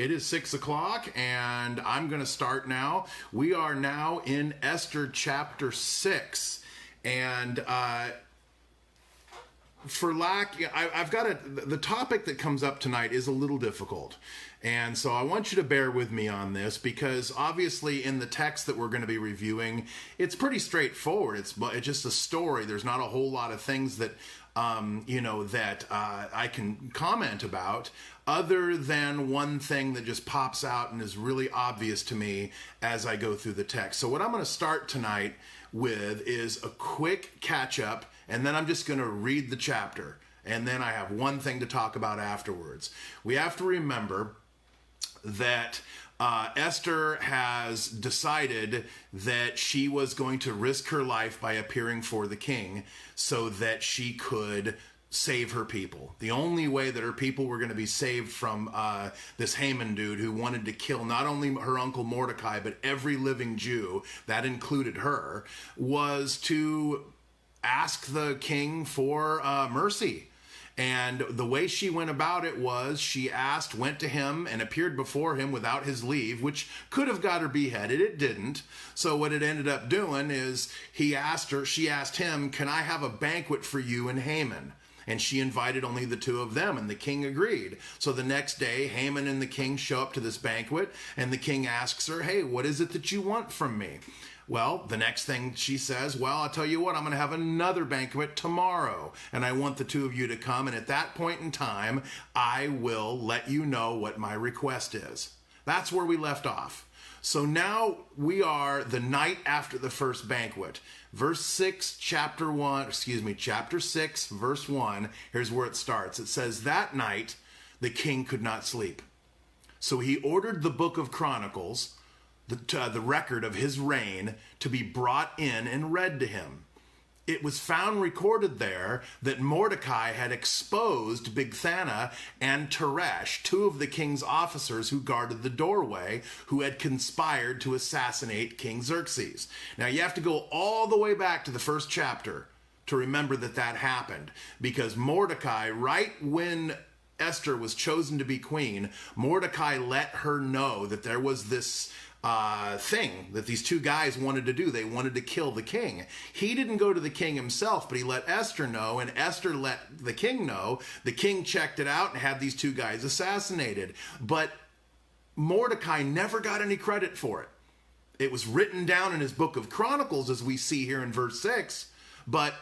It is 6 o'clock, and I'm going to start now. We are now in Esther chapter 6, and the topic that comes up tonight is a little difficult. And so I want you to bear with me on this, because obviously in the text that we're going to be reviewing, it's pretty straightforward. It's just a story. There's not a whole lot of things that I can comment about, other than one thing that just pops out and is really obvious to me as I go through the text. So what I'm going to start tonight with is a quick catch up, and then I'm just going to read the chapter, and then I have one thing to talk about afterwards. We have to remember that Esther has decided that she was going to risk her life by appearing for the king so that she could save her people. The only way that her people were going to be saved from this Haman dude who wanted to kill not only her uncle Mordecai, but every living Jew, that included her, was to ask the king for mercy. And the way she went about it was she went to him and appeared before him without his leave, which could have got her beheaded. It didn't. So what it ended up doing is she asked him, "Can I have a banquet for you and Haman?" And she invited only the two of them, and the king agreed. So the next day, Haman and the king show up to this banquet, and the king asks her, "Hey, what is it that you want from me?" Well, the next thing she says, "Well, I'll tell you what, I'm going to have another banquet tomorrow, and I want the two of you to come, and at that point in time, I will let you know what my request is." That's where we left off. So now we are the night after the first banquet. Chapter 6, verse 1, here's where it starts. It says, "That night, the king could not sleep. So he ordered the book of Chronicles, the record of his reign, to be brought in and read to him. It was found recorded there that Mordecai had exposed Bigthana and Teresh, two of the king's officers who guarded the doorway, who had conspired to assassinate King Xerxes." Now you have to go all the way back to the first chapter to remember that happened, because Mordecai, right when Esther was chosen to be queen, Mordecai let her know that there was this thing that these two guys wanted to do. They wanted to kill the king. He didn't go to the king himself, but he let Esther know, and Esther let the king know. The king checked it out and had these two guys assassinated. But Mordecai never got any credit for it. It was written down in his book of Chronicles, as we see here in verse 6, but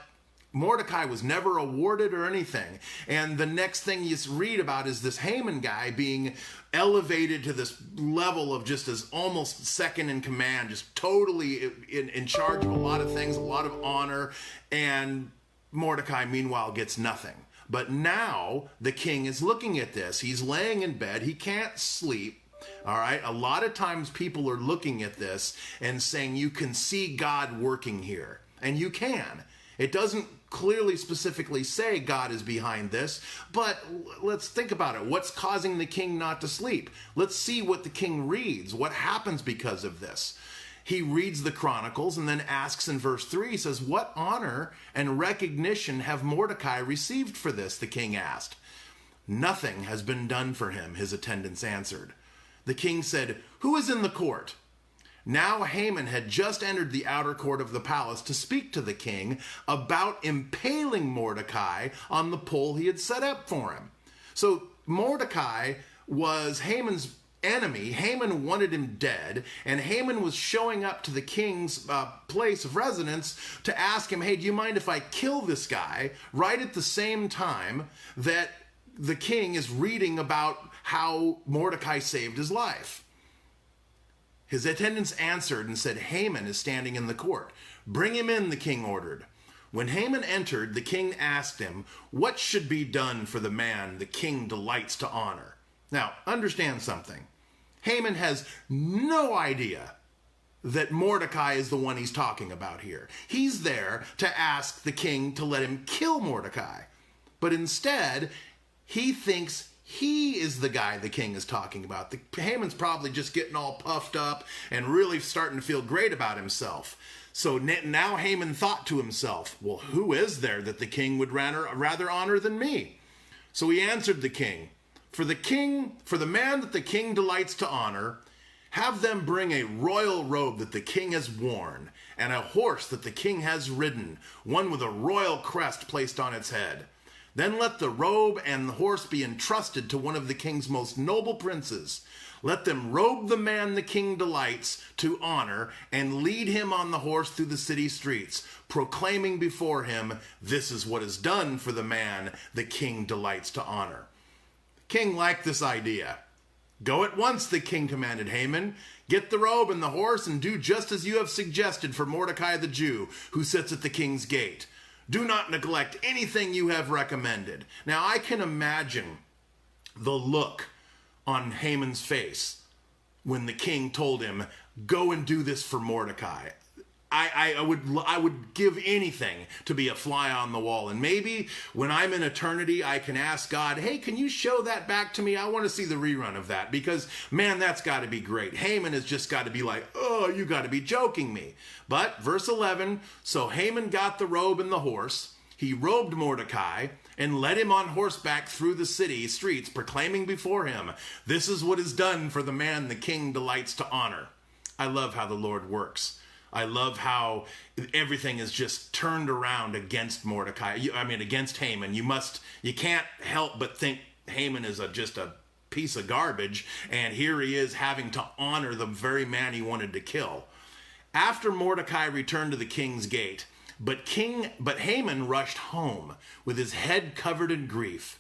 Mordecai was never awarded or anything. And the next thing you read about is this Haman guy being elevated to this level of just as almost second in command, just totally in charge of a lot of things, a lot of honor. And Mordecai, meanwhile, gets nothing. But now the king is looking at this. He's laying in bed. He can't sleep. All right. A lot of times people are looking at this and saying, you can see God working here. And you can. It doesn't clearly specifically say God is behind this, but let's think about it. What's causing the king not to sleep? Let's see what the king reads. What happens because of this? He reads the Chronicles and then asks in verse 3, he says, "What honor and recognition have Mordecai received for this?" the king asked. "Nothing has been done for him," his attendants answered. The king said, "Who is in the court?" Now Haman had just entered the outer court of the palace to speak to the king about impaling Mordecai on the pole he had set up for him. So Mordecai was Haman's enemy. Haman wanted him dead, and Haman was showing up to the king's place of residence to ask him, "Hey, do you mind if I kill this guy?" right at the same time that the king is reading about how Mordecai saved his life. His attendants answered and said, "Haman is standing in the court." "Bring him in," the king ordered. When Haman entered, the king asked him, "What should be done for the man the king delights to honor?" Now, understand something. Haman has no idea that Mordecai is the one he's talking about here. He's there to ask the king to let him kill Mordecai. But instead, he thinks he is the guy the king is talking about. Haman's probably just getting all puffed up and really starting to feel great about himself. So now Haman thought to himself, "Well, who is there that the king would rather honor than me?" So he answered the king, For the man that the king delights to honor, have them bring a royal robe that the king has worn, and a horse that the king has ridden, one with a royal crest placed on its head. Then let the robe and the horse be entrusted to one of the king's most noble princes. Let them robe the man the king delights to honor and lead him on the horse through the city streets, proclaiming before him, this is what is done for the man the king delights to honor. The king liked this idea. Go at once, the king commanded Haman. Get the robe and the horse and do just as you have suggested for Mordecai the Jew, who sits at the king's gate. Do not neglect anything you have recommended. Now I can imagine the look on Haman's face when the king told him, go and do this for Mordecai. I would give anything to be a fly on the wall. And maybe when I'm in eternity, I can ask God, hey, can you show that back to me? I want to see the rerun of that because, man, that's got to be great. Haman has just got to be like, oh, you got to be joking me. But verse 11, so Haman got the robe and the horse. He robed Mordecai and led him on horseback through the city streets, proclaiming before him, this is what is done for the man the king delights to honor. I love how the Lord works. I love how everything is just turned around against Mordecai. Against Haman. You can't help but think Haman is just a piece of garbage, and here he is having to honor the very man he wanted to kill. After Mordecai returned to the king's gate, but Haman rushed home with his head covered in grief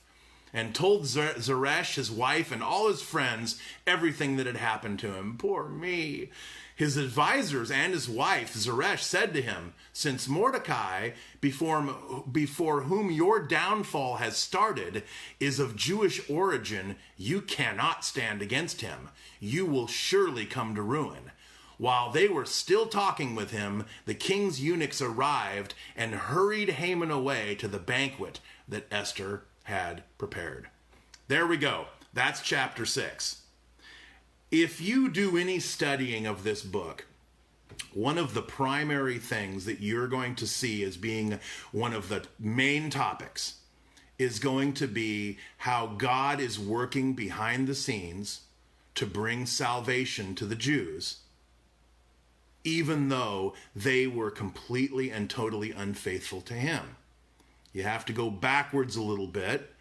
and told Zeresh, his wife, and all his friends everything that had happened to him. Poor me. His advisors and his wife, Zeresh, said to him, since Mordecai, before whom your downfall has started, is of Jewish origin, you cannot stand against him. You will surely come to ruin. While they were still talking with him, the king's eunuchs arrived and hurried Haman away to the banquet that Esther had prepared. There we go. That's chapter 6. If you do any studying of this book, one of the primary things that you're going to see as being one of the main topics is going to be how God is working behind the scenes to bring salvation to the Jews, even though they were completely and totally unfaithful to him. You have to go backwards a little bit,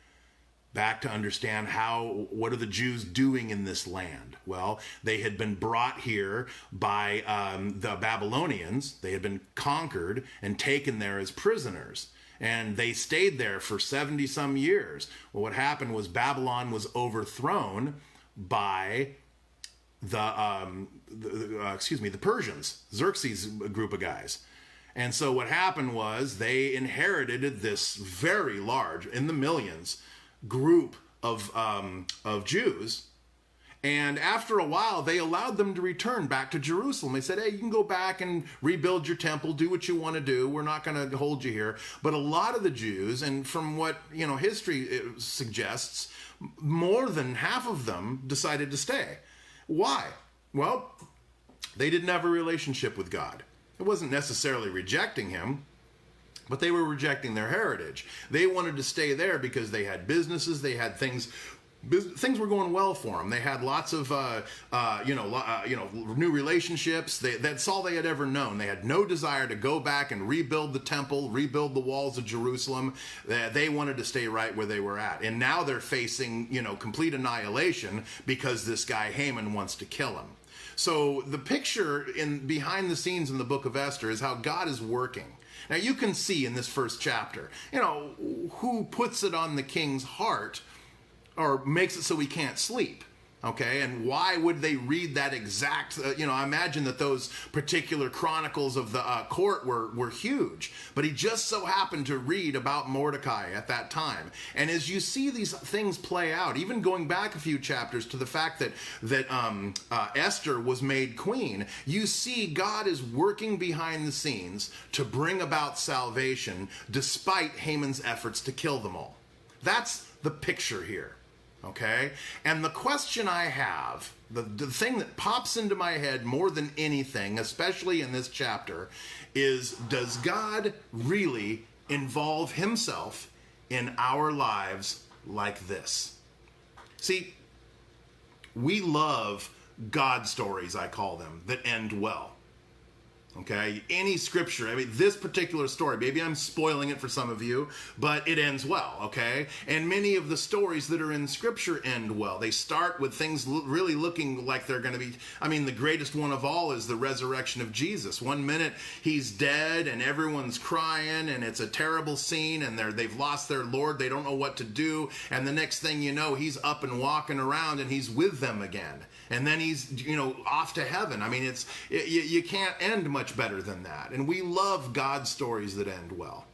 back to understand what are the Jews doing in this land? Well, they had been brought here by the Babylonians. They had been conquered and taken there as prisoners. And they stayed there for 70 some years. Well, what happened was Babylon was overthrown by the Persians, Xerxes' group of guys. And so what happened was they inherited this very large, in the millions, group of Jews, and after a while they allowed them to return back to Jerusalem. They said, hey, you can go back and rebuild your temple, do what you want to do, we're not going to hold you here. But a lot of the Jews, and from what history suggests, more than half of them decided to stay. Why? Well, they didn't have a relationship with God. It wasn't necessarily rejecting him, but they were rejecting their heritage. They wanted to stay there because they had businesses, they had things were going well for them. They had lots of, new relationships. That's all they had ever known. They had no desire to go back and rebuild the temple, rebuild the walls of Jerusalem. They wanted to stay right where they were at. And now they're facing, complete annihilation because this guy Haman wants to kill him. So the picture behind the scenes in the book of Esther is how God is working. Now you can see in this first chapter, who puts it on the king's heart or makes it so he can't sleep. Okay, and why would they read that exact, I imagine that those particular chronicles of the court were huge, but he just so happened to read about Mordecai at that time. And as you see these things play out, even going back a few chapters to the fact that Esther was made queen, you see God is working behind the scenes to bring about salvation despite Haman's efforts to kill them all. That's the picture here. Okay? And the question I have, the thing that pops into my head more than anything, especially in this chapter, is does God really involve himself in our lives like this? See, we love God stories, I call them, that end well. Okay, any scripture, I mean, this particular story, maybe I'm spoiling it for some of you, but it ends well, okay? And many of the stories that are in scripture end well. They start with things really looking like they're going to be, I mean, the greatest one of all is the resurrection of Jesus. One minute he's dead and everyone's crying and it's a terrible scene and they've lost their Lord, they don't know what to do, and the next thing you know, he's up and walking around and he's with them again. And then he's, off to heaven. I mean, you can't end much better than that. And we love God stories that end well.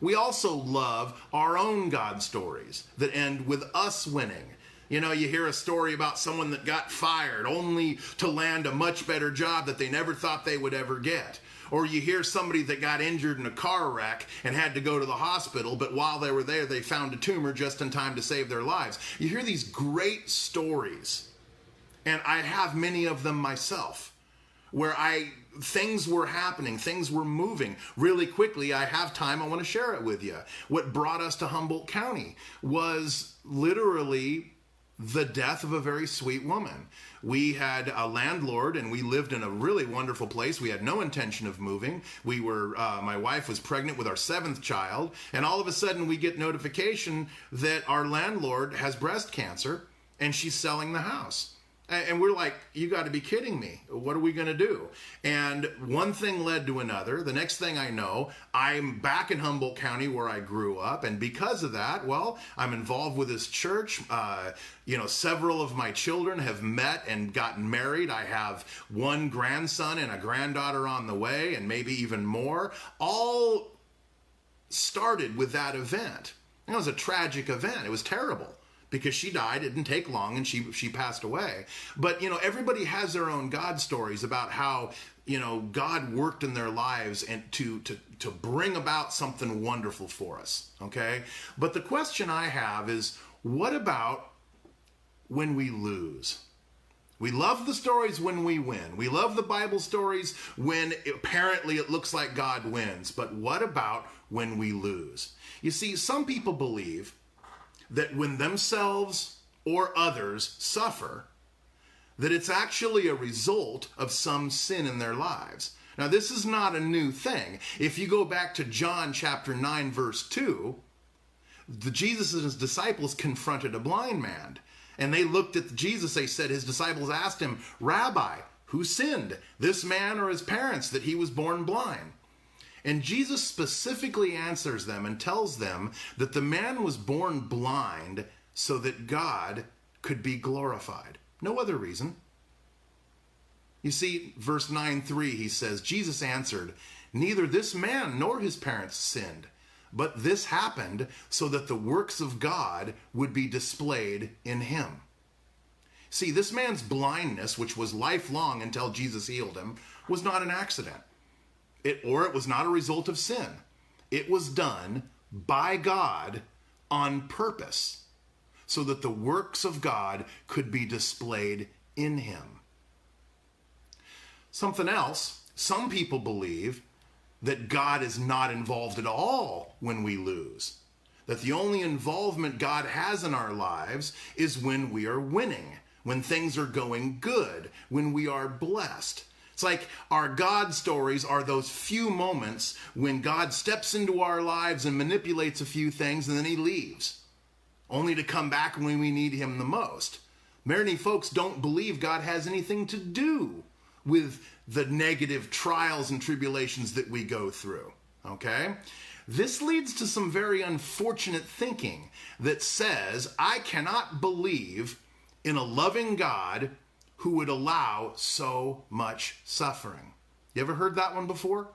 We also love our own God stories that end with us winning. You hear a story about someone that got fired only to land a much better job that they never thought they would ever get. Or you hear somebody that got injured in a car wreck and had to go to the hospital, but while they were there, they found a tumor just in time to save their lives. You hear these great stories. And I have many of them myself, where things were happening, things were moving really quickly. I have time, I want to share it with you. What brought us to Humboldt County was literally the death of a very sweet woman. We had a landlord and we lived in a really wonderful place. We had no intention of moving. My wife was pregnant with our 7th child, and all of a sudden we get notification that our landlord has breast cancer and she's selling the house. And we're like, you got to be kidding me. What are we going to do? And one thing led to another. The next thing I know, I'm back in Humboldt County where I grew up. And because of that, well, I'm involved with this church. Several of my children have met and gotten married. I have one grandson and a granddaughter on the way, and maybe even more. All started with that event. It was a tragic event. It was terrible. Because she died, it didn't take long, and she passed away. But, everybody has their own God stories about how, God worked in their lives and to bring about something wonderful for us, okay? But the question I have is, what about when we lose? We love the stories when we win. We love the Bible stories when apparently it looks like God wins. But what about when we lose? You see, some people believe that when themselves or others suffer, that it's actually a result of some sin in their lives. Now, this is not a new thing. If you go back to John chapter 9, verse 2, Jesus and his disciples confronted a blind man. And they looked at Jesus, they said, his disciples asked him, Rabbi, who sinned, this man or his parents, that he was born blind? And Jesus specifically answers them and tells them that the man was born blind so that God could be glorified. No other reason. You see, verse 9:3, he says, Jesus answered, neither this man nor his parents sinned, but this happened so that the works of God would be displayed in him. See, this man's blindness, which was lifelong until Jesus healed him, was not an accident. It was not a result of sin. It was done by God on purpose so that the works of God could be displayed in him. Something else, some people believe that God is not involved at all when we lose. That the only involvement God has in our lives is when we are winning, when things are going good, when we are blessed. It's like our God stories are those few moments when God steps into our lives and manipulates a few things and then he leaves, only to come back when we need him the most. Many folks don't believe God has anything to do with the negative trials and tribulations that we go through, okay? This leads to some very unfortunate thinking that says, I cannot believe in a loving God who would allow so much suffering. You ever heard that one before?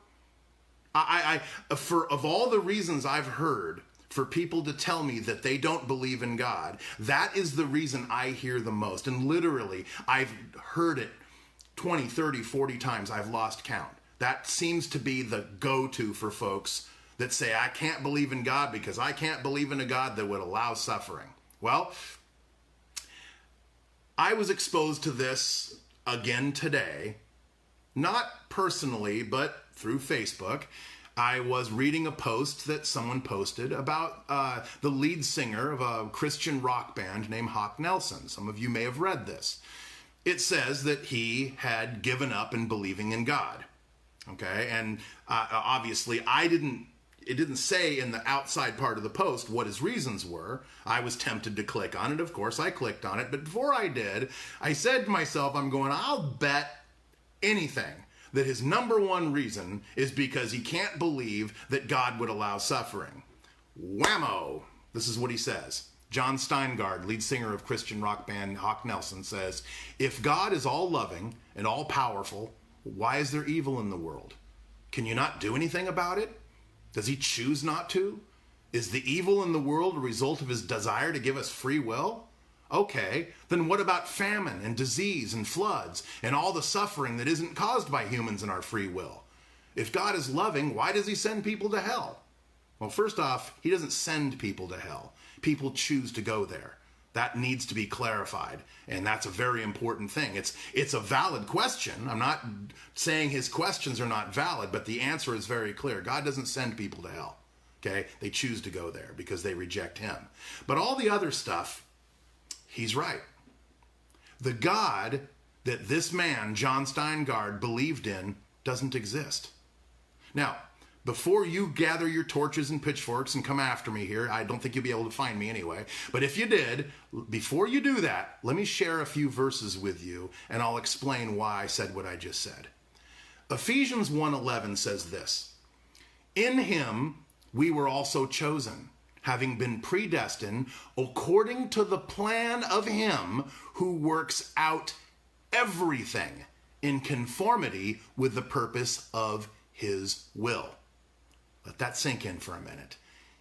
Of all the reasons I've heard for people to tell me that they don't believe in God, that is the reason I hear the most. And literally, I've heard it 20, 30, 40 times. I've lost count. That seems to be the go-to for folks that say, I can't believe in God because I can't believe in a God that would allow suffering. Well, I was exposed to this again today, not personally, but through Facebook. I was reading a post that someone posted about the lead singer of a Christian rock band named Hawk Nelson. Some of you may have read this. It says that he had given up in believing in God. Okay, and obviously it didn't say in the outside part of the post what his reasons were. I was tempted to click on it. Of course, I clicked on it. But before I did, I said to myself, I'll bet anything that his number one reason is because he can't believe that God would allow suffering. Whammo! This is what he says. John Steingard, lead singer of Christian rock band Hawk Nelson, says, if God is all loving and all powerful, why is there evil in the world? Can you not do anything about it? Does he choose not to? Is the evil in the world a result of his desire to give us free will? Okay, then what about famine and disease and floods and all the suffering that isn't caused by humans and our free will? If God is loving, why does he send people to hell? Well, first off, he doesn't send people to hell. People choose to go there. That needs to be clarified, and that's a very important thing. It's a valid question. I'm not saying his questions are not valid, but the answer is very clear. God doesn't send people to hell. Okay? They choose to go there because they reject him. But all the other stuff, he's right. The God that this man, John Steingard, believed in doesn't exist. Now, before you gather your torches and pitchforks and come after me here, I don't think you'll be able to find me anyway, but if you did, before you do that, let me share a few verses with you, and I'll explain why I said what I just said. Ephesians 1:11 says this, in him we were also chosen, having been predestined according to the plan of him who works out everything in conformity with the purpose of his will. Let that sink in for a minute.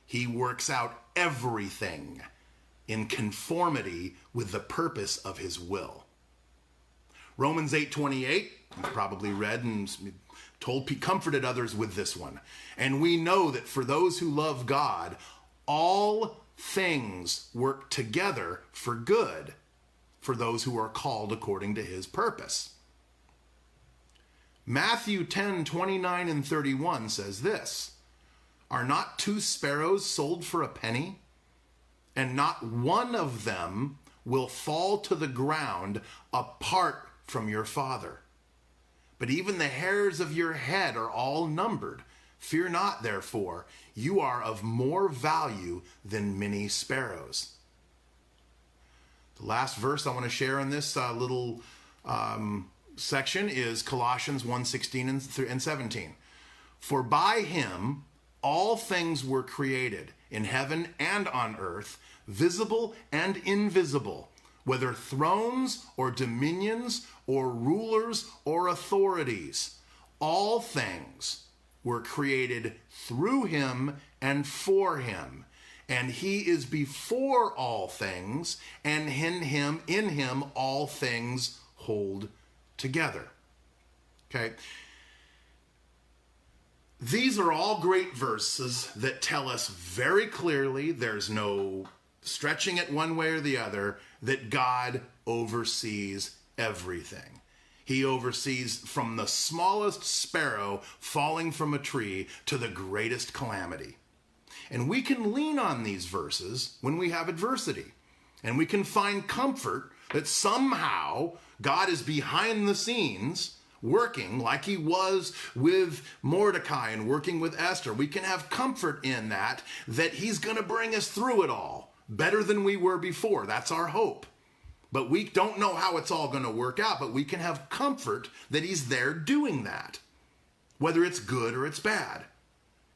He works out everything in conformity with the purpose of his will. Romans 8:28, you've probably read and comforted others with this one. And we know that for those who love God, all things work together for good for those who are called according to his purpose. Matthew 10:29 and 31 says this, are not 2 sparrows sold for a penny? And not one of them will fall to the ground apart from your Father. But even the hairs of your head are all numbered. Fear not, therefore, you are of more value than many sparrows. The last verse I want to share in this little section is Colossians 1:16 and 17. For by him all things were created in heaven and on earth, visible and invisible, whether thrones or dominions or rulers or authorities. All things were created through him and for him. And he is before all things, and in him all things hold together. Okay? These are all great verses that tell us very clearly, there's no stretching it one way or the other, that God oversees everything. He oversees from the smallest sparrow falling from a tree to the greatest calamity. And we can lean on these verses when we have adversity. And we can find comfort that somehow God is behind the scenes working like he was with Mordecai and working with Esther. We can have comfort in that he's going to bring us through it all better than we were before. That's our hope. But we don't know how it's all going to work out, but we can have comfort that he's there doing that, whether it's good or it's bad.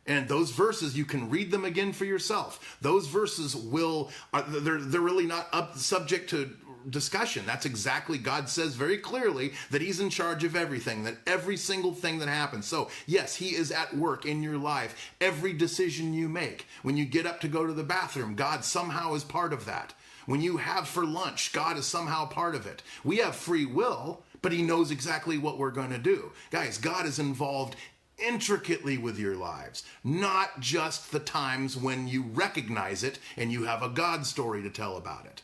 And those verses, you can read them again for yourself. Those verses they're really not subject to discussion. That's exactly, God says very clearly that he's in charge of everything, that every single thing that happens. So yes, he is at work in your life. Every decision you make, when you get up to go to the bathroom, God somehow is part of that. When you have for lunch, God is somehow part of it. We have free will, but he knows exactly what we're going to do. Guys, God is involved intricately with your lives, not just the times when you recognize it and you have a God story to tell about it.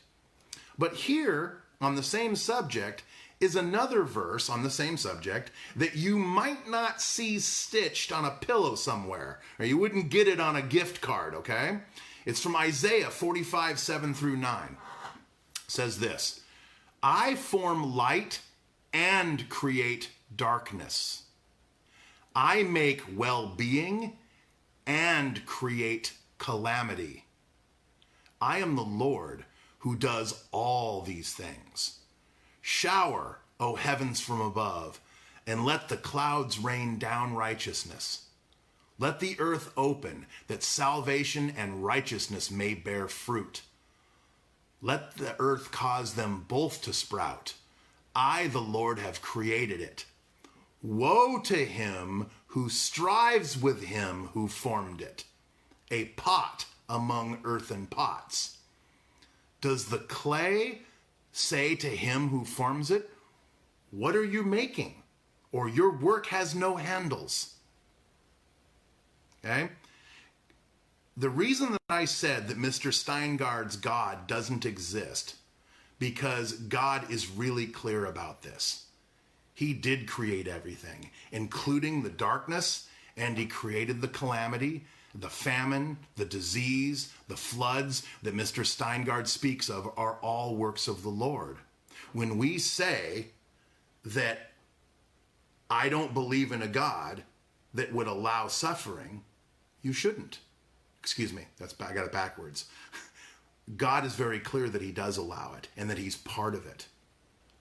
But here, on the same subject, is another verse on the same subject that you might not see stitched on a pillow somewhere, or you wouldn't get it on a gift card, okay? It's from Isaiah 45, 7 through 9. It says this, I form light and create darkness. I make well-being and create calamity. I am the Lord who does all these things. Shower, O heavens from above, and let the clouds rain down righteousness. Let the earth open, that salvation and righteousness may bear fruit. Let the earth cause them both to sprout. I, the Lord, have created it. Woe to him who strives with him who formed it, a pot among earthen pots. Does the clay say to him who forms it, what are you making? Or your work has no handles. Okay? The reason that I said that Mr. Steingard's God doesn't exist, because God is really clear about this. He did create everything, including the darkness, and he created the calamity, the famine, the disease, the floods that Mr. Steingard speaks of are all works of the Lord. When we say that I don't believe in a God that would allow suffering, you shouldn't. Excuse me, I got it backwards. God is very clear that he does allow it and that he's part of it.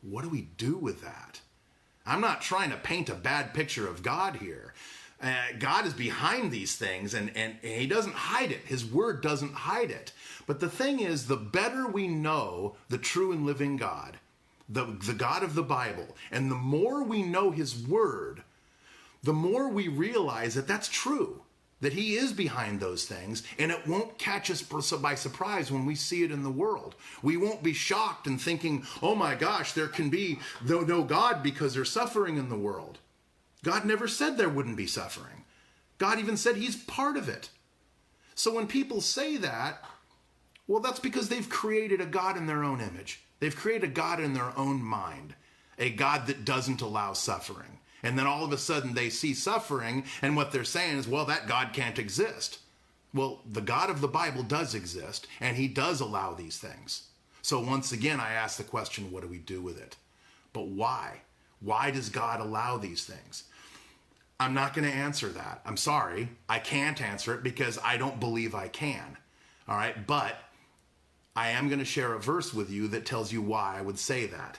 What do we do with that? I'm not trying to paint a bad picture of God here. God is behind these things, and he doesn't hide it. His word doesn't hide it. But the thing is, the better we know the true and living God, the God of the Bible, and the more we know his word, the more we realize that that's true, that he is behind those things, and it won't catch us by surprise when we see it in the world. We won't be shocked and thinking, oh my gosh, there can be no God because there's suffering in the world. God never said there wouldn't be suffering. God even said he's part of it. So when people say that, well, that's because they've created a God in their own image. They've created a God in their own mind, a God that doesn't allow suffering. And then all of a sudden they see suffering, and what they're saying is, well, that God can't exist. Well, the God of the Bible does exist, and he does allow these things. So once again, I ask the question, what do we do with it? But why? Why does God allow these things? I'm not going to answer that. I'm sorry. I can't answer it because I don't believe I can. All right. But I am going to share a verse with you that tells you why I would say that.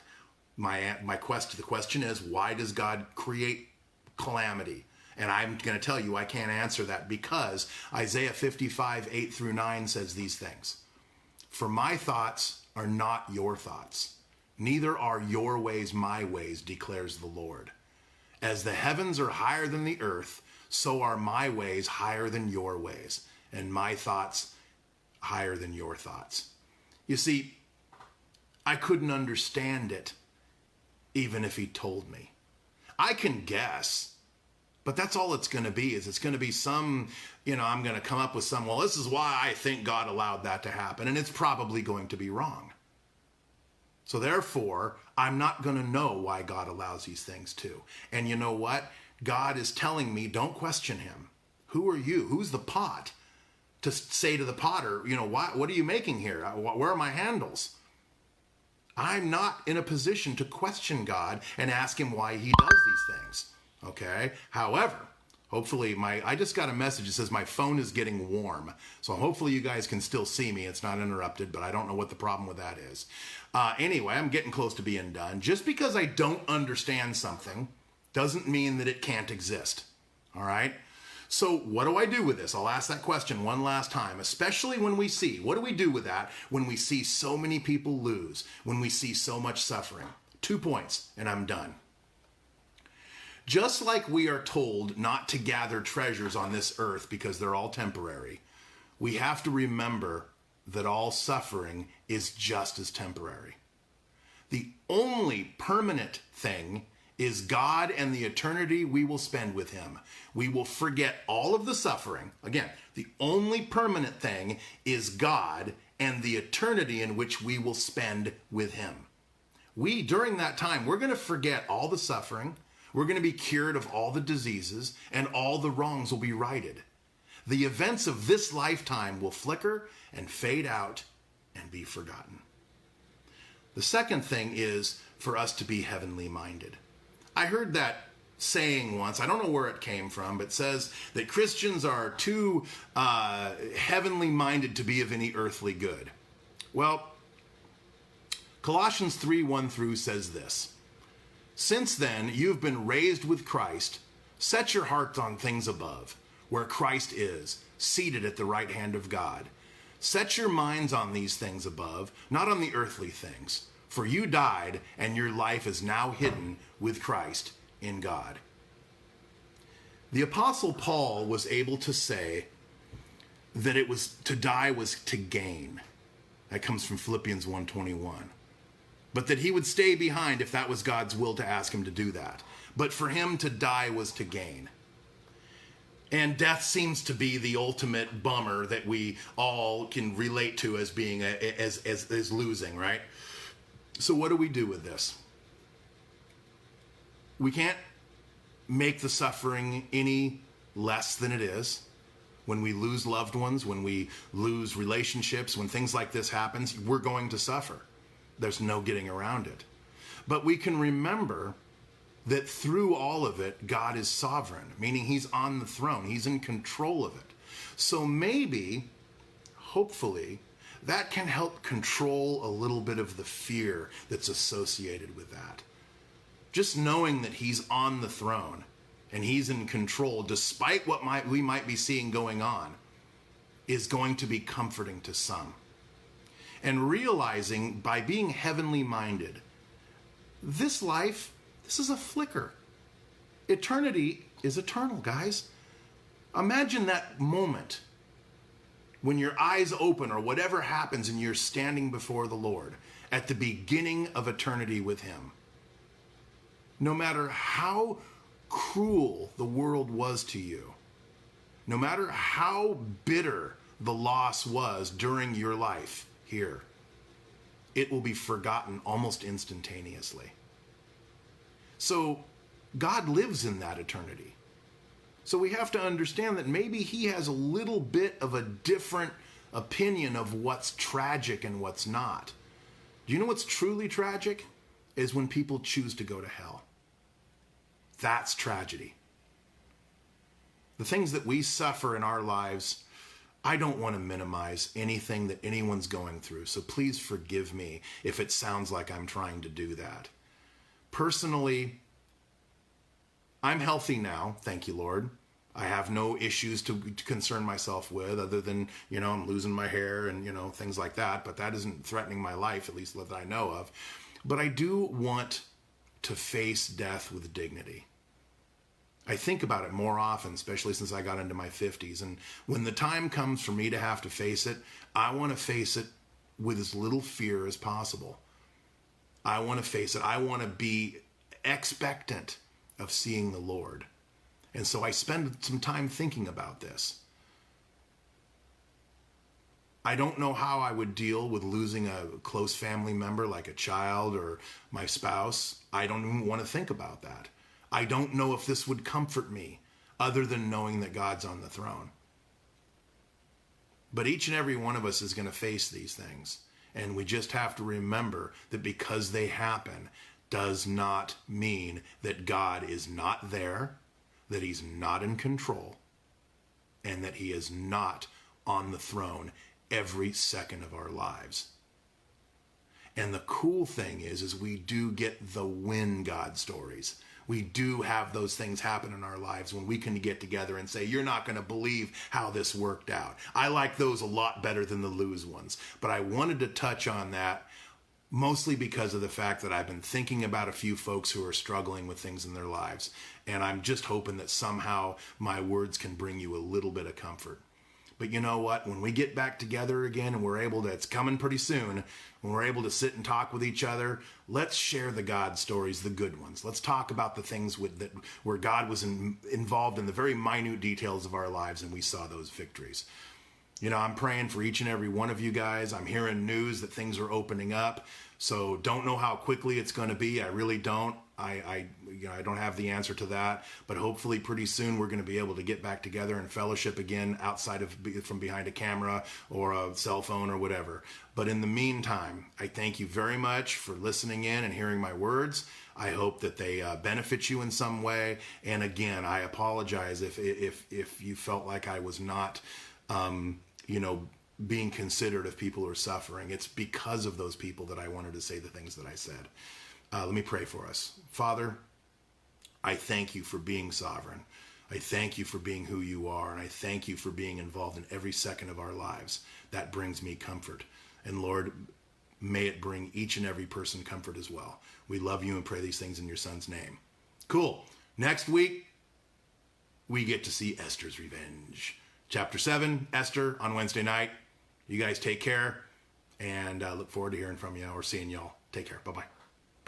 The question is, why does God create calamity? And I'm going to tell you I can't answer that because Isaiah 55, 8 through 9 says these things. For my thoughts are not your thoughts. Neither are your ways my ways, declares the Lord. As the heavens are higher than the earth, so are my ways higher than your ways, and my thoughts higher than your thoughts. You see, I couldn't understand it, even if he told me. I can guess, but that's all it's going to be, is it's going to be some, I'm going to come up with some, well, this is why I think God allowed that to happen, and it's probably going to be wrong. So therefore, I'm not going to know why God allows these things too. And you know what? God is telling me, don't question him. Who are you? Who's the pot? To say to the potter, what are you making here? Where are my handles? I'm not in a position to question God and ask him why he does these things. Okay? However, hopefully I just got a message that says my phone is getting warm. So hopefully you guys can still see me. It's not interrupted, but I don't know what the problem with that is. Anyway, I'm getting close to being done. Just because I don't understand something doesn't mean that it can't exist. All right? So what do I do with this? I'll ask that question one last time, especially when we see, what do we do with that when we see so many people lose, when we see so much suffering? 2 points, and I'm done. Just like we are told not to gather treasures on this earth because they're all temporary, we have to remember that all suffering is just as temporary. The only permanent thing is God and the eternity we will spend with him. We will forget all of the suffering. Again, the only permanent thing is God and the eternity in which we will spend with him. during that time, we're going to forget all the suffering. We're going to be cured of all the diseases, and all the wrongs will be righted. The events of this lifetime will flicker and fade out and be forgotten. The second thing is for us to be heavenly minded. I heard that saying once, I don't know where it came from, but it says that Christians are too heavenly minded to be of any earthly good. Well, Colossians 3:1 says this: "Since then you've been raised with Christ, set your hearts on things above, where Christ is, seated at the right hand of God. Set your minds on these things above, not on the earthly things. For you died, and your life is now hidden with Christ in God." The Apostle Paul was able to say that it was to die was to gain. That comes from Philippians 1:21. But that he would stay behind if that was God's will to ask him to do that. But for him to die was to gain. And death seems to be the ultimate bummer that we all can relate to as being as losing, right? So what do we do with this? We can't make the suffering any less than it is. When we lose loved ones, when we lose relationships, when things like this happens, we're going to suffer. There's no getting around it. But we can remember that through all of it, God is sovereign, meaning he's on the throne. He's in control of it. So maybe, hopefully, that can help control a little bit of the fear that's associated with that. Just knowing that he's on the throne and he's in control, despite what we might be seeing going on, is going to be comforting to some. And realizing by being heavenly minded, this life, this is a flicker. Eternity is eternal, guys. Imagine that moment when your eyes open or whatever happens and you're standing before the Lord at the beginning of eternity with him. No matter how cruel the world was to you, no matter how bitter the loss was during your life here, it will be forgotten almost instantaneously. So God lives in that eternity. So we have to understand that maybe he has a little bit of a different opinion of what's tragic and what's not. Do you know what's truly tragic? Is when people choose to go to hell. That's tragedy. The things that we suffer in our lives, I don't want to minimize anything that anyone's going through, so please forgive me if it sounds like I'm trying to do that. Personally, I'm healthy now, thank you, Lord. I have no issues to concern myself with other than, I'm losing my hair and, things like that, but that isn't threatening my life, at least that I know of. But I do want to face death with dignity. I think about it more often, especially since I got into my 50s. And when the time comes for me to have to face it, I want to face it with as little fear as possible. I want to face it. I want to be expectant of seeing the Lord. And so I spend some time thinking about this. I don't know how I would deal with losing a close family member like a child or my spouse. I don't even want to think about that. I don't know if this would comfort me other than knowing that God's on the throne. But each and every one of us is going to face these things. And we just have to remember that because they happen does not mean that God is not there, that he's not in control, and that he is not on the throne every second of our lives. And the cool thing is we do get the win God stories. We do have those things happen in our lives when we can get together and say, you're not going to believe how this worked out. I like those a lot better than the lose ones. But I wanted to touch on that mostly because of the fact that I've been thinking about a few folks who are struggling with things in their lives. And I'm just hoping that somehow my words can bring you a little bit of comfort. But you know what? When we get back together again and we're able to, it's coming pretty soon, when we're able to sit and talk with each other, let's share the God stories, the good ones. Let's talk about the things where God was involved in the very minute details of our lives and we saw those victories. I'm praying for each and every one of you guys. I'm hearing news that things are opening up. So don't know how quickly it's going to be. I really don't. I don't have the answer to that, but hopefully pretty soon we're going to be able to get back together and fellowship again outside of from behind a camera or a cell phone or whatever. But in the meantime, I thank you very much for listening in and hearing my words. I hope that they benefit you in some way. And again, I apologize if you felt like I was not, being considerate of people who are suffering. It's because of those people that I wanted to say the things that I said. Let me pray for us. Father, I thank you for being sovereign. I thank you for being who you are, and I thank you for being involved in every second of our lives. That brings me comfort. And Lord, may it bring each and every person comfort as well. We love you and pray these things in your Son's name. Cool. Next week, we get to see Esther's revenge. Chapter 7, Esther, on Wednesday night. You guys take care, and I look forward to hearing from you or seeing y'all. Take care. Bye-bye.